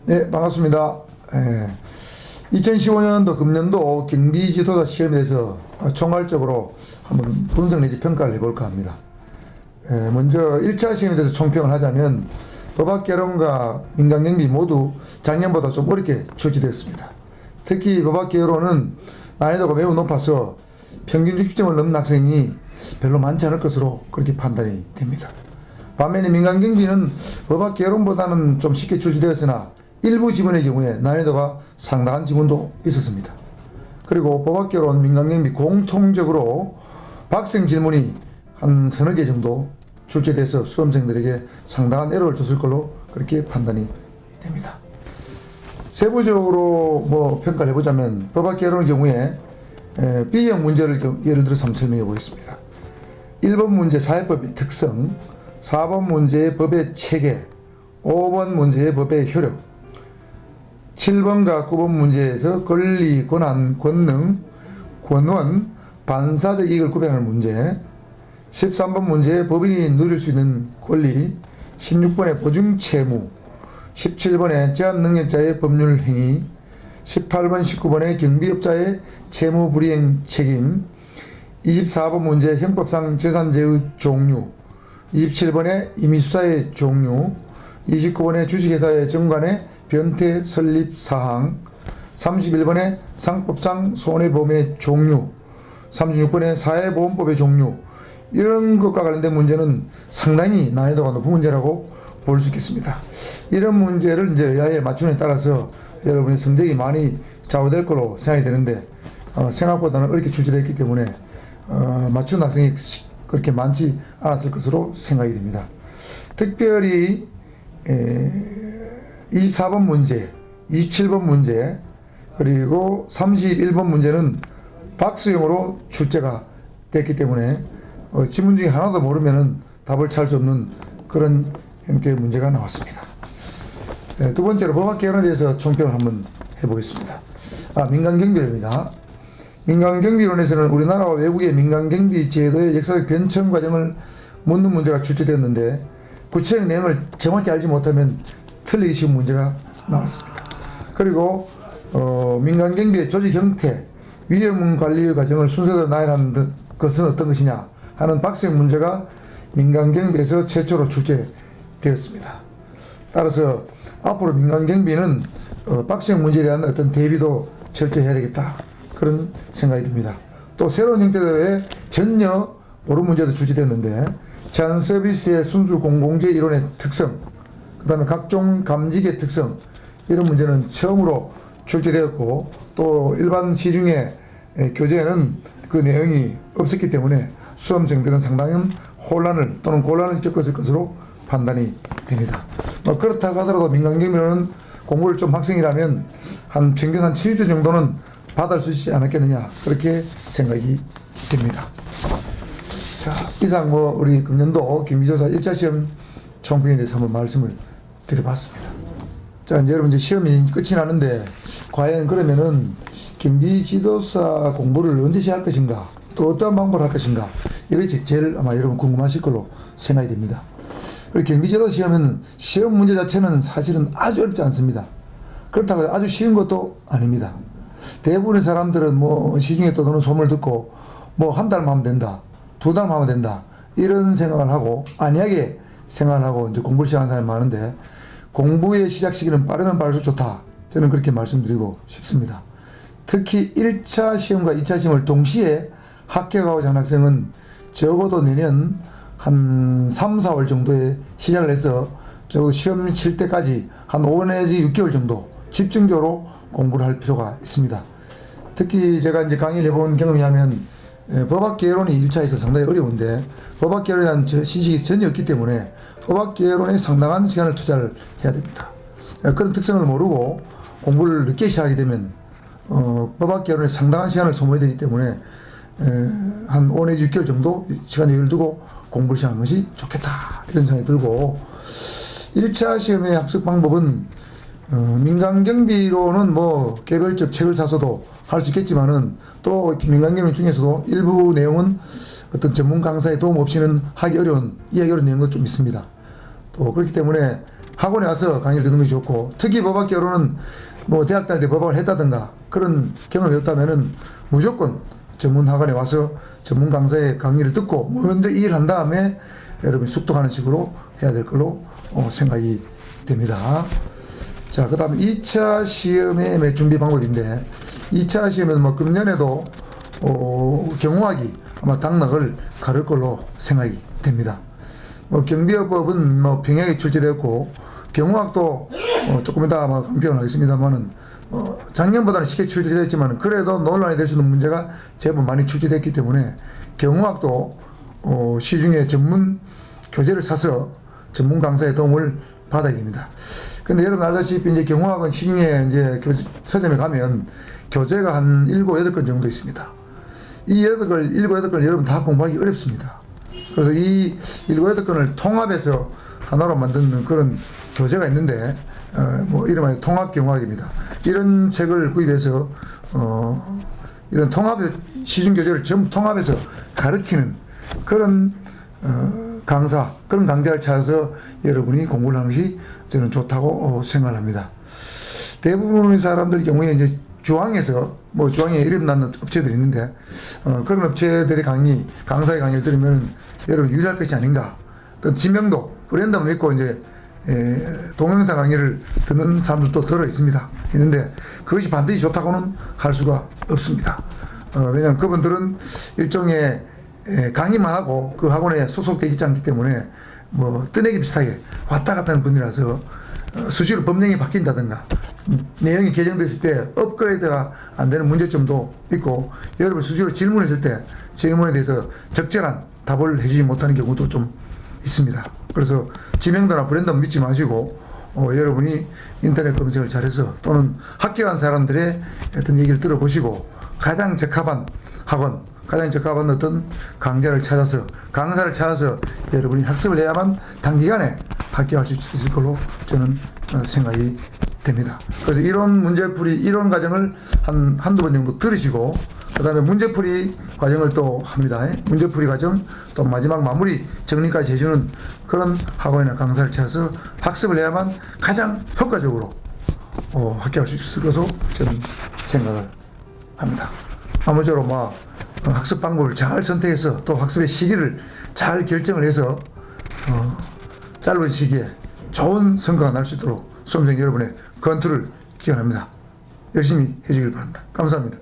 네, 반갑습니다. 2015년도 금년도 경비지도자 시험에 대해서 총괄적으로 한번 분석 내지 평가를 해볼까 합니다. 먼저 1차 시험에 대해서 총평을 하자면 법학개론과 민간경비 모두 작년보다 좀 어렵게 출제되었습니다. 특히 법학개론은 난이도가 매우 높아서 평균 60점을 넘는 학생이 별로 많지 않을 것으로 그렇게 판단이 됩니다. 반면에 민간경비는 법학개론보다는 좀 쉽게 출제되었으나 일부 지문의 경우에 난이도가 상당한 지문도 있었습니다. 그리고 법학개론, 민간경비 공통적으로 박생 질문이 한 서너 개 정도 출제돼서 수험생들에게 상당한 에러를 줬을 걸로 그렇게 판단이 됩니다. 세부적으로 평가를 해보자면 법학개론의 경우에 B형 문제를 예를 들어서 한번 설명해 보겠습니다. 1번 문제 사회법의 특성, 4번 문제의 법의 체계, 5번 문제의 법의 효력, 7번과 9번 문제에서 권리, 권한, 권능, 권원, 반사적 이익을 구별하는 문제, 13번 문제에 법인이 누릴 수 있는 권리, 16번의 보증 채무, 17번의 제한 능력자의 법률 행위, 18번, 19번의 경비업자의 채무 불이행 책임, 24번 문제 형법상 재산제의 종류, 27번의 임의수사의 종류, 29번의 주식회사의 정관의 변태 설립 사항, 31번의 상법상 손해보험의 종류, 36번의 사회보험법의 종류, 이런 것과 관련된 문제는 상당히 난이도가 높은 문제라고 볼 수 있겠습니다. 이런 문제를 이제 여야에 맞추는 데 따라서 여러분의 성적이 많이 좌우될 거로 생각이 되는데, 생각보다는 어렵게 출제되었기 때문에 맞춘 학생이 그렇게 많지 않았을 것으로 생각이 됩니다. 특별히 24번 문제, 27번 문제, 그리고 31번 문제는 박스형으로 출제가 됐기 때문에 지문 중에 하나도 모르면은 답을 찾을 수 없는 그런 형태의 문제가 나왔습니다. 두 번째로 법학개론에 대해서 총평을 한번 해보겠습니다. 민간경비론입니다. 민간경비론에서는 우리나라와 외국의 민간경비 제도의 역사적 변천 과정을 묻는 문제가 출제되었는데 구체적 내용을 정확히 알지 못하면 틀리기 쉬운 문제가 나왔습니다. 그리고 민간경비의 조직 형태, 위험 관리 과정을 순서대로 나열하는 것은 어떤 것이냐 하는 박스형 문제가 민간경비에서 최초로 출제되었습니다. 따라서 앞으로 민간경비는 박스형 문제에 대한 어떤 대비도 철저히 해야 되겠다, 그런 생각이 듭니다. 또 새로운 형태의 전혀 모르는 문제도 출제됐는데 제한 서비스의 순수 공공재 이론의 특성, 그 다음에 각종 감직의 특성, 이런 문제는 처음으로 출제되었고 또 일반 시중에 교재에는 그 내용이 없었기 때문에 수험생들은 상당한 혼란을 또는 곤란을 겪었을 것으로 판단이 됩니다. 그렇다고 하더라도 민간경비는 공부를 좀 학생이라면 한 평균 한 7주 정도는 받을 수 있지 않았겠느냐, 그렇게 생각이 됩니다. 자, 이상 우리 금년도 경비조사 1차 시험 총평에 대해서 한번 말씀을 드려봤습니다. 자, 이제 여러분 시험이 끝이 나는데 과연 그러면은 경비지도사 공부를 언제 시작할 것인가, 또 어떠한 방법을 할 것인가, 이것이 제일 아마 여러분 궁금하실 걸로 생각이 됩니다. 그리고 경비지도사 시험은 시험 문제 자체는 사실은 아주 어렵지 않습니다. 그렇다고 아주 쉬운 것도 아닙니다. 대부분의 사람들은 시중에 떠도는 소문을 듣고 한 달만 하면 된다, 두 달만 하면 된다, 이런 생각을 하고 안이하게 생각을 하고 이제 공부를 시작하는 사람이 많은데, 공부의 시작 시기는 빠르면 빠를수록 좋다, 저는 그렇게 말씀드리고 싶습니다. 특히 1차 시험과 2차 시험을 동시에 합격하고자 하는 학생은 적어도 내년 한 3, 4월 정도에 시작을 해서 적어도 시험 칠 때까지 한 5 내지 6개월 정도 집중적으로 공부를 할 필요가 있습니다. 특히 제가 이제 강의를 해본 경험이 하면 법학개론이 1차에서 상당히 어려운데 법학개론에 대한 지식이 전혀 없기 때문에 법학개론에 상당한 시간을 투자를 해야 됩니다. 그런 특성을 모르고 공부를 늦게 시작하게 되면 법학개론에 상당한 시간을 소모해야 되기 때문에 한 5 내지 6개월 정도 시간 여유를 두고 공부를 시작하는 것이 좋겠다, 이런 생각이 들고, 1차 시험의 학습 방법은 민간경비로는 개별적 책을 사서도 할 수 있겠지만은 또 민간경비 중에서도 일부 내용은 어떤 전문 강사의 도움 없이는 하기 어려운, 이해하기 어려운 내용도 좀 있습니다. 또 그렇기 때문에 학원에 와서 강의를 듣는 것이 좋고, 특히 법학교로는 뭐 대학 다닐 때 법학을 했다든가 그런 경험이 없다면은 무조건 전문 학원에 와서 전문 강사의 강의를 듣고 먼저 이해를 한 다음에 여러분이 숙독하는 식으로 해야 될 걸로 생각이 됩니다. 자, 그 다음 2차 시험의 준비 방법인데, 2차 시험은 뭐 금년에도 경호학이 아마 당락을 가를 걸로 생각이 됩니다. 뭐 경비업법은 뭐 평양에 출제되었고, 경호학도 조금 이따 아마 강평을 하겠습니다만은 작년보다는 쉽게 출제됐지만 그래도 논란이 될 수 있는 문제가 제법 많이 출제됐기 때문에 경호학도 시중에 전문 교재를 사서 전문 강사의 도움을 받아야 됩니다. 근데 여러분 알다시피 이제 경호학은 시중에 이제 서점에 가면 교재가 한 7, 8권 정도 있습니다. 이 7, 8권 여러분 다 공부하기 어렵습니다. 그래서 이 7, 8권을 통합해서 하나로 만드는 그런 교재가 있는데, 뭐 이름하여 통합경호학입니다. 이런 책을 구입해서 이런 시중 교재를 전부 통합해서 가르치는 그런 강사, 그런 강좌를 찾아서 여러분이 공부를 하는 것이 저는 좋다고 생각을 합니다. 대부분의 사람들 경우에 이제 주항에서 뭐 주항에 이름 낳는 업체들이 있는데 그런 업체들의 강사의 강의를 들으면 여러분 유리할 것이 아닌가. 어떤 지명도, 브랜드만 믿고 이제 동영상 강의를 듣는 사람들도 들어 있는데 그것이 반드시 좋다고는 할 수가 없습니다. 왜냐하면 그분들은 일종의 강의만 하고 그 학원에 소속되어 있지 않기 때문에 뭐 뜨내기 비슷하게 왔다 갔다 하는 분이라서 수시로 법령이 바뀐다든가 내용이 개정됐을 때 업그레이드가 안 되는 문제점도 있고, 여러분 수시로 질문했을 때 질문에 대해서 적절한 답을 해주지 못하는 경우도 좀 있습니다. 그래서 지명도나 브랜드는 믿지 마시고 여러분이 인터넷 검색을 잘해서 또는 합격한 사람들의 어떤 얘기를 들어보시고 가장 적합한 학원, 가장 적합한 어떤 강사를 찾아서 여러분이 학습을 해야만 단기간에 합격할 수 있을 걸로 저는 생각이 됩니다. 그래서 이런 문제풀이, 이론 과정을 한두 번 정도 들으시고, 그 다음에 문제풀이 과정을 또 합니다. 문제풀이 과정, 또 마지막 마무리 정리까지 해주는 그런 학원이나 강사를 찾아서 학습을 해야만 가장 효과적으로 합격할 수 있을 것으로 저는 생각을 합니다. 아무쪼록 학습 방법을 잘 선택해서 또 학습의 시기를 잘 결정을 해서 짧은 시기에 좋은 성과가 날 수 있도록 수험생 여러분의 건투를 기원합니다. 열심히 해주길 바랍니다. 감사합니다.